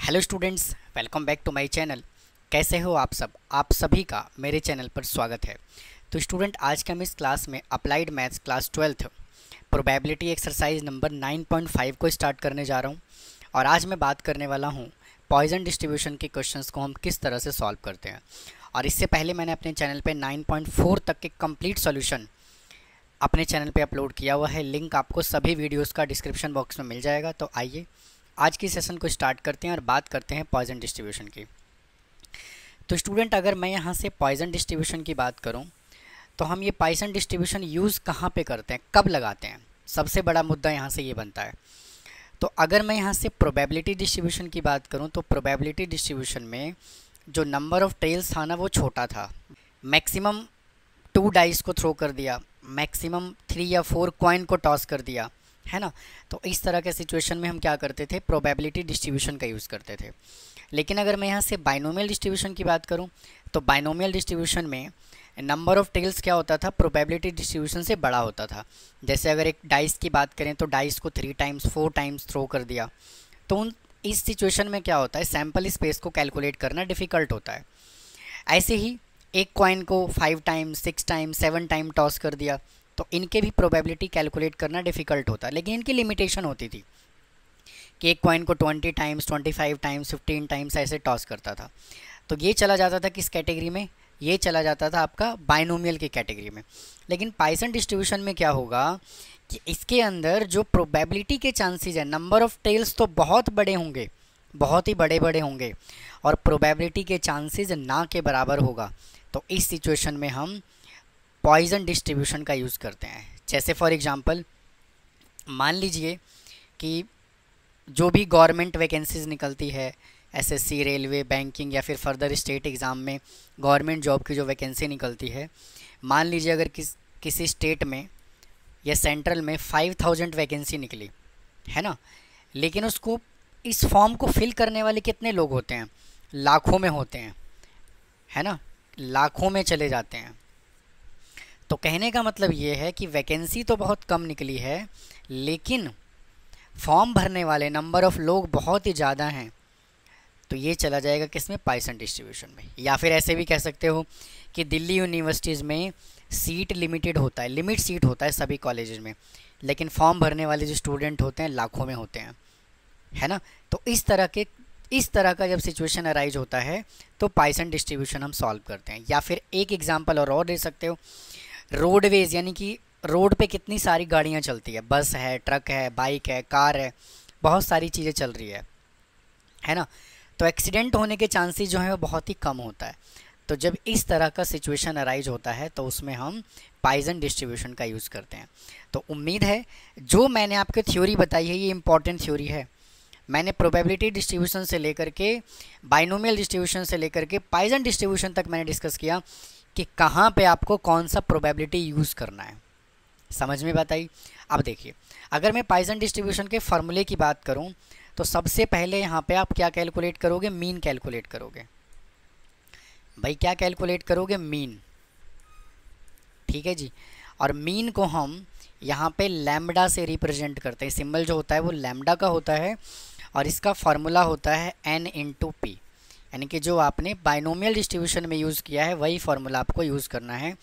Hello students, welcome back to my channel. कैसे हो आप सब? आप सभी का मेरे चैनल पर स्वागत है। तो स्टूडेंट, आज के हम इस क्लास में applied maths class 12th probability exercise number 9.5 को स्टार्ट करने जा रहा हूं। और आज मैं बात करने वाला हूं पॉइजन डिस्ट्रीब्यूशन के क्वेश्चंस को हम किस तरह से सॉल्व करते हैं। और इससे पहले मैंने अपने चैनल पर 9.4 तक के कंप्लीट सोल्यूशन अपने चैनल पे अपलोड किया हुआ है। लिंक आपको सभी वीडियोस का डिस्क्रिप्शन बॉक्स में मिल जाएगा। तो आइए आज की सेशन को स्टार्ट करते हैं और बात करते हैं पॉइजन डिस्ट्रीब्यूशन की। तो स्टूडेंट, अगर मैं यहाँ से पॉइजन डिस्ट्रीब्यूशन की बात करूँ तो हम ये पॉइजन डिस्ट्रीब्यूशन यूज़ कहाँ पे करते हैं, कब लगाते हैं, सबसे बड़ा मुद्दा यहाँ से ये बनता है। तो अगर मैं यहाँ से प्रोबेबिलिटी डिस्ट्रीब्यूशन की बात करूँ तो प्रोबेबिलिटी डिस्ट्रीब्यूशन में जो नंबर ऑफ टेल्स था ना वो छोटा था। मैक्सिमम 2 डाइस को थ्रो कर दिया, मैक्सिमम 3 या 4 कॉइन को टॉस कर दिया, है ना। तो इस तरह के सिचुएशन में हम क्या करते थे, प्रोबेबिलिटी डिस्ट्रीब्यूशन का यूज़ करते थे। लेकिन अगर मैं यहाँ से बाइनोमियल डिस्ट्रीब्यूशन की बात करूँ तो बाइनोमियल डिस्ट्रीब्यूशन में नंबर ऑफ टेल्स क्या होता था, प्रोबेबिलिटी डिस्ट्रीब्यूशन से बड़ा होता था। जैसे अगर एक डाइस की बात करें तो डाइस को 3 टाइम्स 4 टाइम्स थ्रो कर दिया, तो इस सिचुएशन में क्या होता है, सैम्पल स्पेस को कैलकुलेट करना डिफ़िकल्ट होता है। ऐसे ही एक कॉइन को 5 टाइम्स 6 टाइम्स 7 टाइम टॉस कर दिया तो इनके भी प्रोबेबिलिटी कैलकुलेट करना डिफ़िकल्ट होता है। लेकिन इनकी लिमिटेशन होती थी कि एक कॉइन को 20 टाइम्स 25 टाइम्स 15 टाइम्स ऐसे टॉस करता था। तो ये चला जाता था किस कैटेगरी में, ये चला जाता था आपका बाइनोमियल की कैटेगरी में। लेकिन पॉइसन डिस्ट्रीब्यूशन में क्या होगा कि इसके अंदर जो प्रोबेबिलिटी के चांसेस है, नंबर ऑफ टेल्स तो बहुत बड़े होंगे, बहुत ही बड़े बड़े होंगे, और प्रोबेबिलिटी के चांसेस ना के बराबर होगा। तो इस सिचुएशन में हम पॉइजन डिस्ट्रीब्यूशन का यूज़ करते हैं। जैसे फॉर एग्जांपल मान लीजिए कि जो भी गवर्नमेंट वैकेंसीज निकलती है, एसएससी, रेलवे, बैंकिंग या फिर फर्दर स्टेट एग्ज़ाम में गवर्नमेंट जॉब की जो वैकेंसी निकलती है, मान लीजिए अगर किसी स्टेट में या सेंट्रल में 5000 वैकेंसी निकली, है ना। लेकिन उसको इस फॉर्म को फिल करने वाले कितने लोग होते हैं, लाखों में होते हैं, है ना, लाखों में चले जाते हैं। तो कहने का मतलब ये है कि वैकेंसी तो बहुत कम निकली है, लेकिन फॉर्म भरने वाले नंबर ऑफ़ लोग बहुत ही ज़्यादा हैं। तो ये चला जाएगा किसमें, पॉइसन डिस्ट्रीब्यूशन में। या फिर ऐसे भी कह सकते हो कि दिल्ली यूनिवर्सिटीज़ में सीट लिमिटेड होता है, लिमिट सीट होता है सभी कॉलेजेस में, लेकिन फॉर्म भरने वाले जो स्टूडेंट होते हैं लाखों में होते हैं, है ना। तो इस तरह का जब सिचुएशन अराइज होता है तो पॉइसन डिस्ट्रीब्यूशन हम सॉल्व करते हैं। या फिर एक एग्जांपल और दे सकते हो, रोडवेज, यानी कि रोड पे कितनी सारी गाड़ियाँ चलती है, बस है, ट्रक है, बाइक है, कार है, बहुत सारी चीज़ें चल रही है ना। तो एक्सीडेंट होने के चांसेस जो हैं वो बहुत ही कम होता है। तो जब इस तरह का सिचुएशन अराइज होता है तो उसमें हम पॉइजन डिस्ट्रीब्यूशन का यूज़ करते हैं। तो उम्मीद है जो मैंने आपको थ्योरी बताई है ये इंपॉर्टेंट थ्योरी है। मैंने प्रोबेबिलिटी डिस्ट्रीब्यूशन से लेकर के बाइनोमियल डिस्ट्रीब्यूशन से लेकर के पॉइजन डिस्ट्रीब्यूशन तक मैंने डिस्कस किया कि कहाँ पे आपको कौन सा प्रोबेबिलिटी यूज़ करना है। समझ में बात आई? अब देखिए, अगर मैं पॉइजन डिस्ट्रीब्यूशन के फार्मूले की बात करूं तो सबसे पहले यहाँ पे आप क्या कैलकुलेट करोगे, मीन कैलकुलेट करोगे। भाई क्या कैलकुलेट करोगे, मीन, ठीक है जी। और मीन को हम यहाँ पे लैम्बडा से रिप्रेजेंट करते हैं। सिंबल जो होता है वो लैम्बडा का होता है और इसका फार्मूला होता है n इंटू पी, यानी कि जो आपने बाइनोमियल डिस्ट्रीब्यूशन में यूज़ किया है वही फार्मूला आपको यूज़ करना है।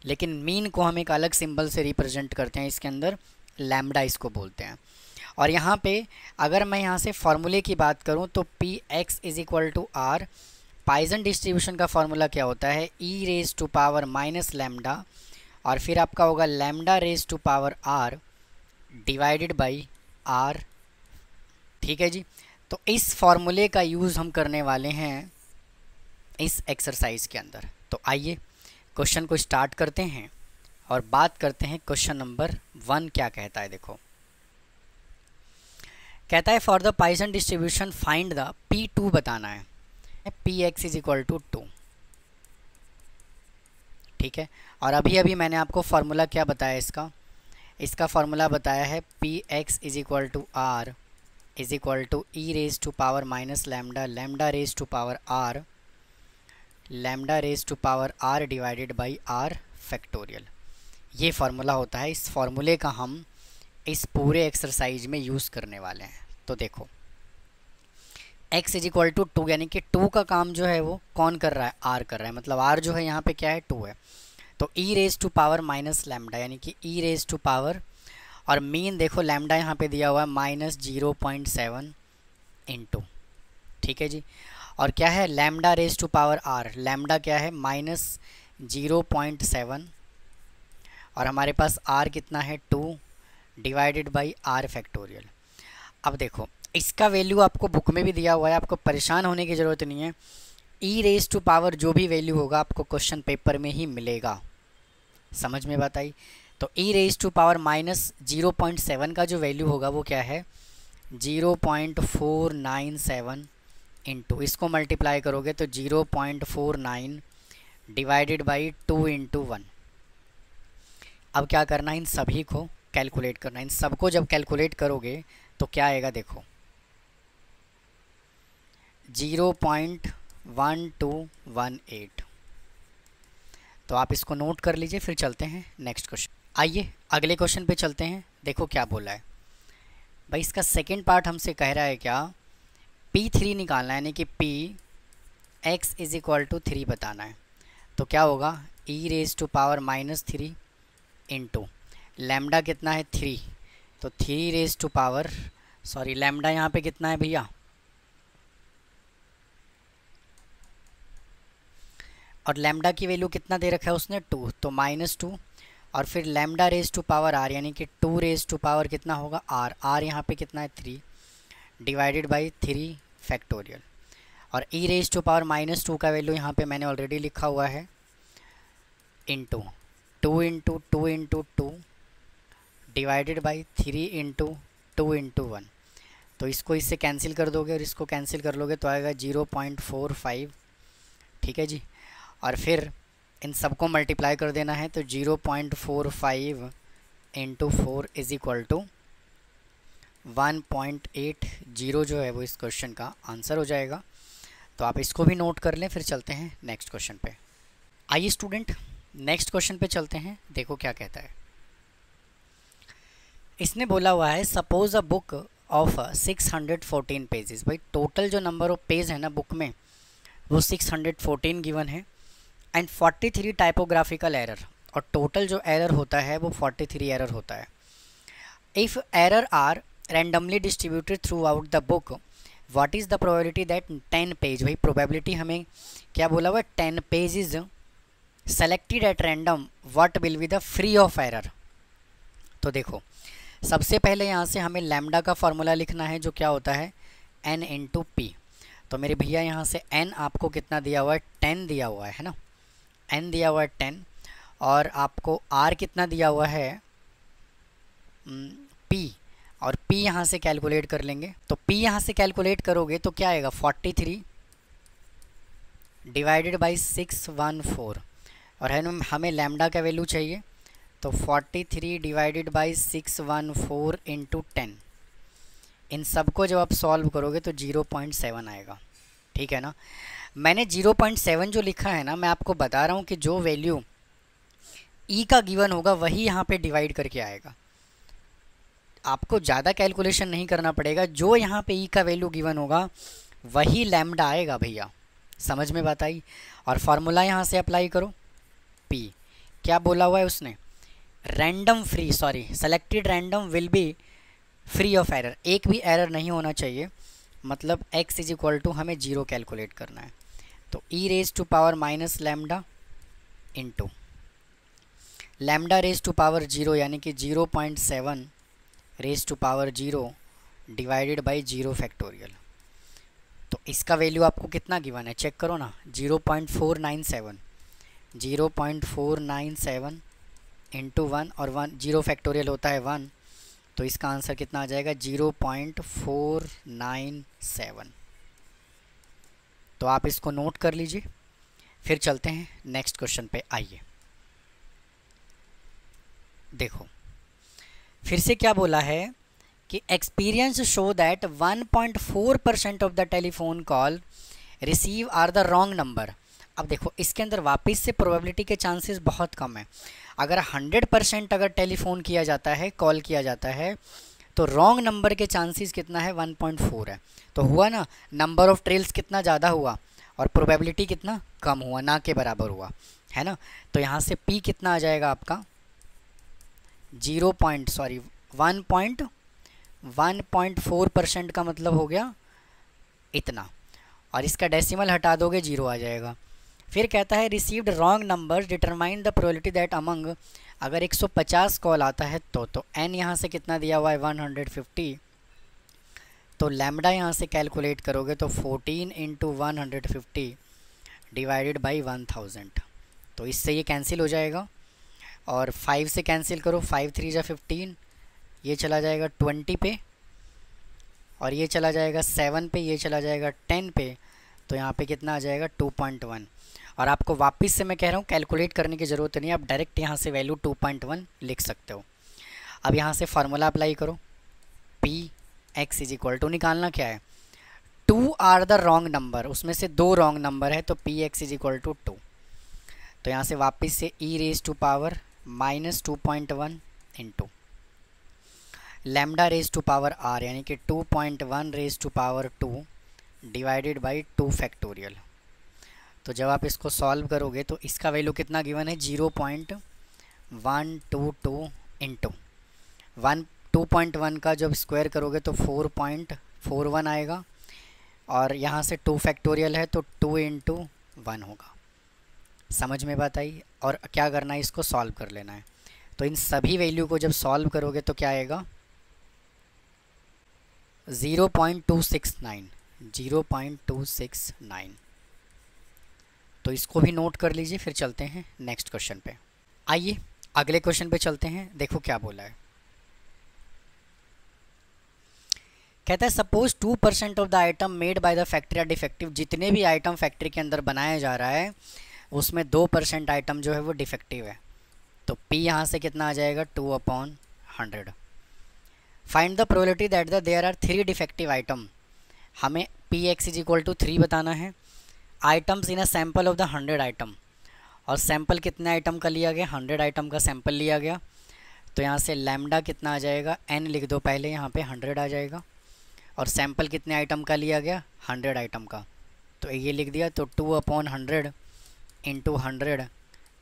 लेकिन मीन को हम एक अलग सिंबल से रिप्रेजेंट करते हैं, इसके अंदर लैम्बडा इसको बोलते हैं। और यहाँ पे अगर मैं यहाँ से फार्मूले की बात करूँ तो P X is equal to R, Poisson distribution का फार्मूला क्या होता है, E raise to power minus lambda, और फिर आपका होगा lambda raise to power R divided by R, ठीक है जी। तो इस फार्मूले का यूज़ हम करने वाले हैं इस एक्सरसाइज के अंदर। तो आइए क्वेश्चन को स्टार्ट करते हैं और बात करते हैं क्वेश्चन नंबर 1 क्या कहता है। देखो, कहता है for the Poisson distribution find the P2 बताना है, P X is equal to 2, ठीक है। और अभी मैंने आपको फार्मूला क्या बताया, इसका फार्मूला बताया है P X is equal to R is equal to e raise to power minus lambda, lambda raise to power R, lambda raise to power R divided by R factorial. ये formula होता है। इस फार्मूले का हम इस पूरे एक्सरसाइज में यूज़ करने वाले हैं। तो देखो, x इज इक्वल टू 2, यानी कि 2 का काम जो है वो कौन कर रहा है, r कर रहा है, मतलब r जो है यहाँ पे क्या है, 2 है। तो e raise to power minus lambda, यानी कि e रेज टू पावर, और मीन देखो लैम्डा यहाँ पे दिया हुआ है -0.7 इंटू, ठीक है जी। और क्या है, lambda raise to power r, lambda क्या है -0.7, और हमारे पास r कितना है 2 डिवाइडेड बाई r फैक्टोरियल। अब देखो इसका वैल्यू आपको बुक में भी दिया हुआ है, आपको परेशान होने की ज़रूरत नहीं है। e रेज टू पावर जो भी वैल्यू होगा आपको क्वेश्चन पेपर में ही मिलेगा, समझ में बात आई। तो e रेज टू पावर -0.7 का जो वैल्यू होगा वो क्या है 0.497 इंटू, इसको मल्टीप्लाई करोगे तो 0.49 डिवाइडेड बाई 2 इंटू 1। अब क्या करना है, इन सभी को कैलकुलेट करना है। इन सबको जब कैलकुलेट करोगे तो क्या आएगा, देखो 0.1218। तो आप इसको नोट कर लीजिए, फिर चलते हैं नेक्स्ट क्वेश्चन। आइए अगले क्वेश्चन पे चलते हैं। देखो क्या बोला है भाई, इसका सेकेंड पार्ट हमसे कह रहा है क्या, P3 निकालना है, यानी कि P x is equal to 3 बताना है। तो क्या होगा, e raise to power -3 into lambda कितना है 3, तो 3 raise to power, sorry lambda यहाँ पे कितना है भैया, और लैम्डा की वैल्यू कितना दे रखा है उसने 2, तो -2, और फिर lambda raise to power r, यानी कि 2 रेज टू पावर कितना होगा r यहाँ पे कितना है 3 डिवाइडेड बाई 3 फैक्टोरियल, और e रेज टू पावर -2 का वैल्यू यहाँ पे मैंने ऑलरेडी लिखा हुआ है into 2 into 2 into 2 divided by 3 into 2 into 1। तो इसको इससे कैंसिल कर दोगे और इसको कैंसिल कर लोगे तो आएगा 0.45, ठीक है जी। और फिर इन सबको मल्टीप्लाई कर देना है, तो 0.45 इंटू 4 इज इक्वल टू 1.80 जो है वो इस क्वेश्चन का आंसर हो जाएगा। तो आप इसको भी नोट कर लें, फिर चलते हैं नेक्स्ट क्वेश्चन पे। आइए स्टूडेंट नेक्स्ट क्वेश्चन पे चलते हैं। देखो क्या कहता है, इसने बोला हुआ है suppose a book of 614 pages. भाई टोटल जो नंबर ऑफ पेज है ना बुक में वो 614 गिवन है, एंड 43 टाइपोग्राफिकल एरर, और टोटल जो एरर होता है वो 43 एरर होता है। If error are randomly distributed throughout the book, what is the probability that 10 page, भाई प्रोबेबिलिटी हमें क्या बोला हुआ है 10 pages selected at random, what will be the free of error. तो देखो सबसे पहले यहाँ से हमें लैम्डा का फॉर्मूला लिखना है जो क्या होता है n इंटू पी। तो मेरे भैया यहाँ से n आपको कितना दिया हुआ है 10 दिया हुआ है ना, n दिया हुआ है 10, और आपको r कितना दिया हुआ है p, और p यहाँ से कैलकुलेट कर लेंगे। तो p यहाँ से कैलकुलेट करोगे तो क्या आएगा 43 डिवाइडेड बाई 614, और है ना हमें लैम्डा का वैल्यू चाहिए, तो 43 डिवाइडेड बाई 614 इंटू 10। इन सब को जब आप सॉल्व करोगे तो 0.7 आएगा, ठीक है ना। मैंने 0.7 जो लिखा है ना, मैं आपको बता रहा हूँ कि जो वैल्यू ई का गिवन होगा वही यहाँ पे डिवाइड करके आएगा। आपको ज़्यादा कैलकुलेशन नहीं करना पड़ेगा, जो यहाँ पे ई का वैल्यू गिवन होगा वही लैम्डा आएगा भैया, समझ में बात आई। और फार्मूला यहाँ से अप्लाई करो, पी क्या बोला हुआ है उसने, random free, sorry selected random will be free of error, एक भी एरर नहीं होना चाहिए, मतलब x इज इक्वल टू हमें 0 कैलकुलेट करना है। तो e raise to power minus lambda into lambda raise to power 0, यानी कि 0.7 raise to power 0 divided by 0 factorial. तो इसका वैल्यू आपको कितना गिवन है चेक करो ना, 0.497 इंटू 1, और 1 0 फैक्टोरियल होता है 1, तो इसका आंसर कितना आ जाएगा 0.497। तो आप इसको नोट कर लीजिए, फिर चलते हैं नेक्स्ट क्वेश्चन पे। आइए देखो फिर से क्या बोला है कि experience show that 1.4% of the telephone call receive are the wrong number. अब देखो इसके अंदर वापस से प्रोबेबिलिटी के चांसेस बहुत कम है। अगर 100% अगर टेलीफोन किया जाता है, कॉल किया जाता है, तो रॉन्ग नंबर के चांसेस कितना है 1.4 है। तो हुआ ना, नंबर ऑफ ट्रेल्स कितना ज़्यादा हुआ और प्रोबेबिलिटी कितना कम हुआ, ना के बराबर हुआ, है ना। तो यहाँ से P कितना आ जाएगा आपका 1.4% का मतलब हो गया इतना, और इसका डेसिमल हटा दोगे 0 आ जाएगा। फिर कहता है received wrong number determine the probability that among, अगर 150 कॉल आता है तो n यहाँ से कितना दिया हुआ है 150, तो लैम्डा यहाँ से कैलकुलेट करोगे तो 14 इंटू 150 डिवाइडेड बाई 1000, तो इससे ये कैंसिल हो जाएगा। और 5 से कैंसिल करो, 5 3 जा 15, ये चला जाएगा 20 पे, और ये चला जाएगा 7 पे, ये चला जाएगा 10 पे, तो यहाँ पे कितना आ जाएगा 2.1। और आपको वापस से मैं कह रहा हूँ कैलकुलेट करने की ज़रूरत नहीं है, आप डायरेक्ट यहाँ से वैल्यू 2.1 लिख सकते हो। अब यहाँ से फार्मूला अप्लाई करो, P X is equal to, निकालना क्या है 2 आर द रॉन्ग नंबर, उसमें से 2 रॉन्ग नंबर है, तो P X is equal to 2। तो यहाँ से वापस से ई raise to power minus 2.1 into lambda raise to power R, यानी कि 2.1 raise to power 2 divided by 2 factorial. तो जब आप इसको सॉल्व करोगे तो इसका वैल्यू कितना गिवन है 0.122 इंटू 2.1 का जब स्क्वायर करोगे तो 4.41 आएगा, और यहाँ से 2 फैक्टोरियल है तो 2 इंटू 1 होगा। समझ में बात आई। और क्या करना है, इसको सॉल्व कर लेना है। तो इन सभी वैल्यू को जब सॉल्व करोगे तो क्या आएगा 0.269। तो इसको भी नोट कर लीजिए। फिर चलते हैं नेक्स्ट क्वेश्चन पे। आइए अगले क्वेश्चन पे चलते हैं। देखो क्या बोला है, कहता है suppose 2% of the item made by the factory are defective. जितने भी आइटम फैक्ट्री के अंदर बनाया जा रहा है उसमें 2% आइटम जो है वो डिफेक्टिव है। तो P यहाँ से कितना आ जाएगा 2/100। Find the probability that the there are 3 defective item. हमें Px इज इक्वल टू 3 बताना है। Items in a sample of the 100 item, और सैम्पल कितने आइटम का लिया गया 100 आइटम का सैम्पल लिया गया। तो यहाँ से लैम्डा कितना आ जाएगा n लिख दो पहले, यहाँ पे 100 आ जाएगा, और सैम्पल कितने आइटम का लिया गया 100 आइटम का, तो ये लिख दिया। तो 2/100 इंटू 100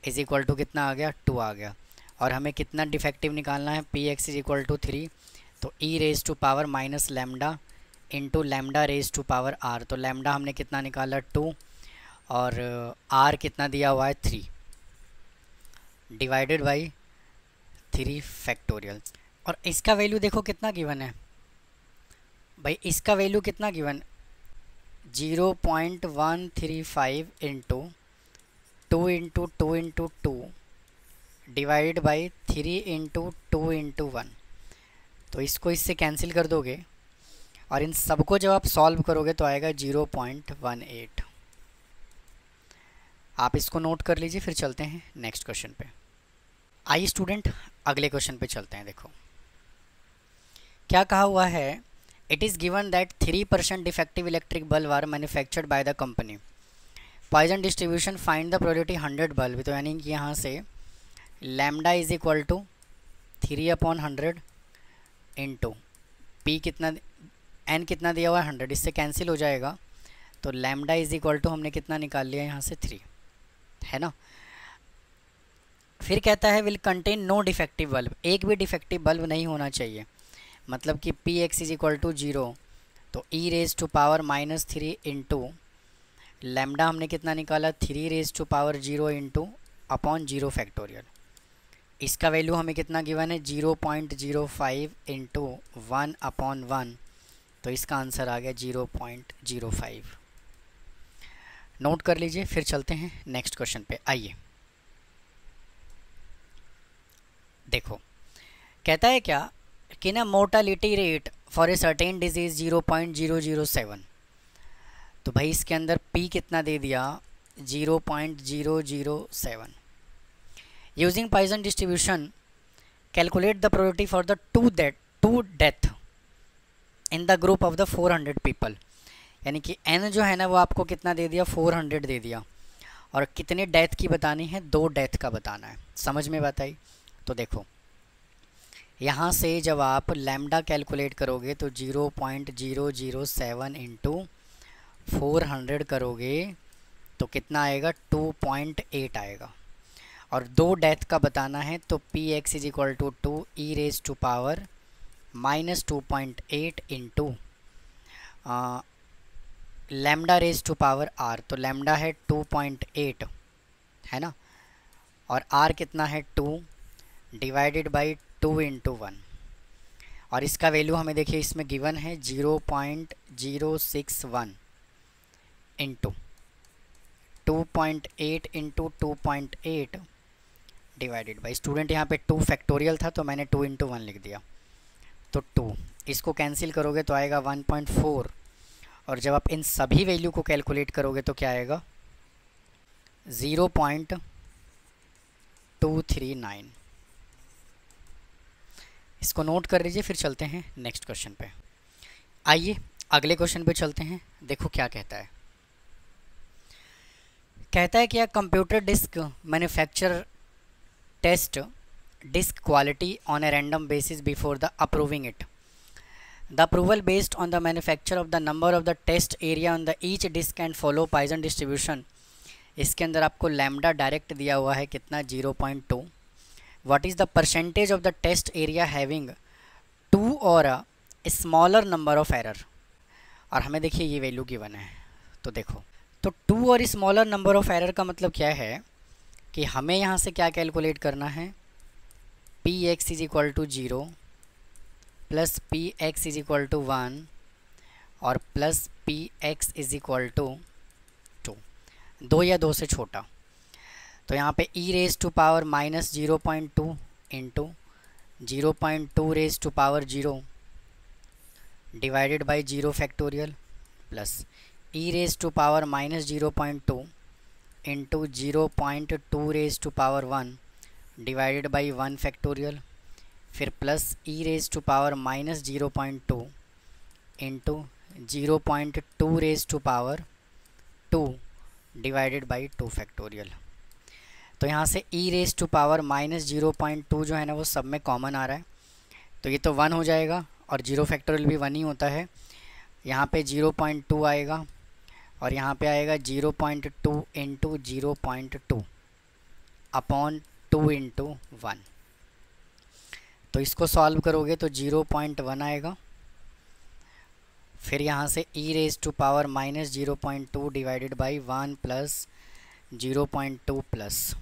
इज इक्वल टू कितना आ गया 2 आ गया। और हमें कितना डिफेक्टिव निकालना है Px इज इक्वल टू 3, तो e raise to power minus lambda into lambda raise to power r। तो लैम्डा हमने कितना निकाला 2, और r कितना दिया हुआ है 3 डिवाइडेड बाई 3 फैक्टोरियल। और इसका वैल्यू देखो कितना गिवन है भाई, इसका वैल्यू कितना given 0.135 into 2 into 2 into 2 divided by 3 into 2 into 1। तो इसको इससे कैंसिल कर दोगे, और इन सबको जब आप सॉल्व करोगे तो आएगा 0.18। आप इसको नोट कर लीजिए। फिर चलते हैं नेक्स्ट क्वेश्चन पे। आइए स्टूडेंट अगले क्वेश्चन पे चलते हैं। देखो क्या कहा हुआ है, it is given that 3% defective electric bulb are manufactured by the company. Poison distribution find the probability 100 bulb. तो यानी कि यहाँ से lambda is equal to 3/100 into P कितना n कितना दिया हुआ है 100, इससे कैंसिल हो जाएगा। तो लैम्डा इज इक्वल टू हमने कितना निकाल लिया यहाँ से 3, है ना। फिर कहता है will contain no defective bulb, एक भी डिफेक्टिव बल्ब नहीं होना चाहिए। मतलब कि Px इज इक्वल टू 0, तो e raise to power minus 3 into lambda हमने कितना निकाला 3 raise to power 0 into upon 0 factorial. इसका वैल्यू हमें कितना गिवन है 0.05 इंटू 1/1, तो इसका आंसर आ गया 0.05। नोट कर लीजिए। फिर चलते हैं नेक्स्ट क्वेश्चन पे। आइए देखो कहता है क्या कि ना mortality rate for a certain disease 0.007। तो भाई इसके अंदर P कितना दे दिया 0.007। Using Poisson distribution calculate the probability for the two death in the group of the 400 people. यानी कि n जो है ना वो आपको कितना दे दिया 400 दे दिया, और कितने डेथ की बतानी है 2 डेथ का बताना है। समझ में बात आई। तो देखो यहाँ से जब आप लैम्डा कैलकुलेट करोगे तो 0.007 इंटू 400 करोगे तो कितना आएगा, 2.8 आएगा। और दो डेथ का बताना है तो P X is equal to 2 e raise to power minus 2.8 into lambda raise to power R. तो लैम्डा है 2.8 है ना, और आर कितना है 2 डिवाइडेड बाई 2 इंटू 1। और इसका वैल्यू हमें देखिए इसमें गिवन है 0.061 into 2.8 into 2.8 divided by, student यहाँ पे 2 फैक्टोरियल था तो मैंने 2 इंटू 1 लिख दिया, तो 2 इसको कैंसिल करोगे तो आएगा 1.4। और जब आप इन सभी वैल्यू को कैलकुलेट करोगे तो क्या आएगा, 0.239। इसको नोट कर लीजिए, फिर चलते हैं नेक्स्ट क्वेश्चन पे। आइए अगले क्वेश्चन पे चलते हैं। देखो क्या कहता है, कहता है कि computer disk manufacture test disk quality on a random basis before the approving it. The approval based on the manufacture of the number of the test area on the each disk and follow Poisson distribution. इसके अंदर आपको lambda direct दिया हुआ है कितना, 0.2। What is the percentage of the test area having 2 or a smaller number of error? और हमें देखिए ये वैल्यू गिवन है, तो देखो तो 2 और स्मॉलर नंबर ऑफ एरर का मतलब क्या है कि हमें यहाँ से क्या कैलकुलेट करना है, P X is equal to 0 plus P X is equal to 1 और plus P X is equal to 2, 2 या 2 से छोटा। तो यहाँ पे E raise to power minus 0.2 into 0.2 raise to power 0 divided by 0 factorial plus E raise to power minus 0.2 into 0.2 raise to power 1 divided by 1 factorial, फिर plus E raise to power minus 0.2 into 0.2 raise to power 2 divided by 2 factorial. तो यहाँ से ई raise to power minus 0.2 जो है ना वो सब में कॉमन आ रहा है, तो ये तो 1 हो जाएगा और 0 फैक्टोरियल भी 1 ही होता है। यहाँ पे 0.2 आएगा और यहाँ पे आएगा 0.2 इंटू 0.2 अपॉन 2 इंटू 1। तो इसको सॉल्व करोगे तो 0.1 आएगा, फिर यहाँ से ई raise to power minus 0.2 divided by 1 plus 0.2 plus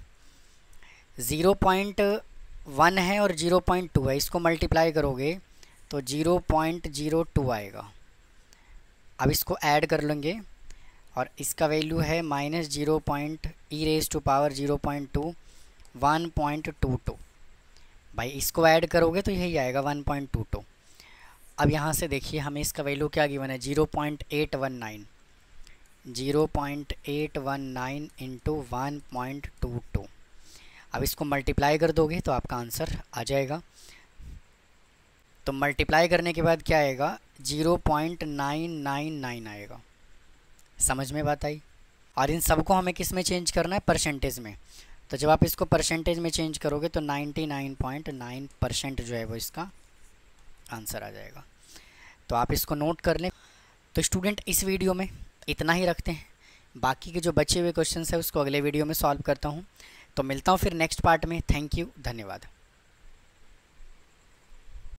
0.1 है और 0.2 है, इसको मल्टीप्लाई करोगे तो 0.02 आएगा। अब इसको ऐड कर लेंगे और इसका वैल्यू है minus 0. E raise to power 0.2 1.22। भाई इसको ऐड करोगे तो यही आएगा 1.22। अब यहाँ से देखिए हमें इसका वैल्यू क्या गिवन है, 0.819 इंटू 1.22। अब इसको मल्टीप्लाई कर दोगे तो आपका आंसर आ जाएगा। तो मल्टीप्लाई करने के बाद क्या आएगा, 0.999 आएगा। समझ में बात आई। और इन सबको हमें किस में चेंज करना है, परसेंटेज में। तो जब आप इसको परसेंटेज में चेंज करोगे तो 99.9% जो है वो इसका आंसर आ जाएगा। तो आप इसको नोट कर लें। तो स्टूडेंट इस वीडियो में इतना ही रखते हैं, बाकी के जो बचे हुए क्वेश्चंस है उसको अगले वीडियो में सॉल्व करता हूँ। तो मिलता हूँ फिर नेक्स्ट पार्ट में। थैंक यू, धन्यवाद।